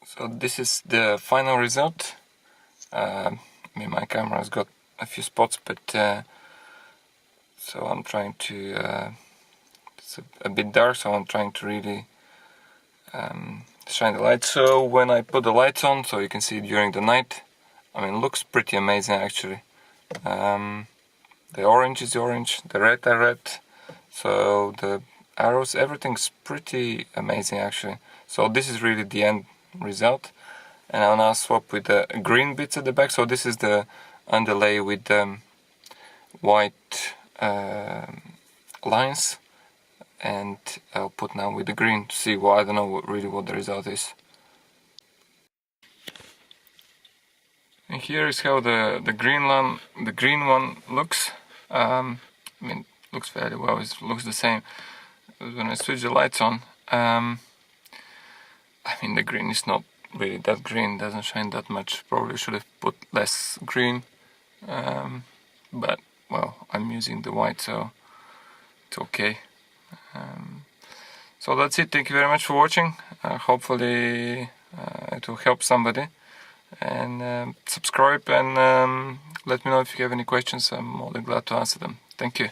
So this is the final result. I mean, my camera's got a few spots, but so I'm trying to it's a bit dark, so I'm trying to really shine the light. So when I put the lights on, so you can see during the night, I mean, it looks pretty amazing actually. The orange is orange, the red are red, so the arrows, everything's pretty amazing actually. So this is really the end result, and I'll now swap with the green bits at the back. So this is the underlay with white lines, and I'll put now with the green to see what, I don't know really what the result is. And here is how the green one looks. I mean, looks fairly well. It looks the same. When I switch the lights on, I mean, the green is not really that green. Doesn't shine that much. Probably should have put less green. But well, I'm using the white, so it's okay. So that's it. Thank you very much for watching. Hopefully it will help somebody. And subscribe and let me know if you have any questions. I'm more than glad to answer them. Thank you.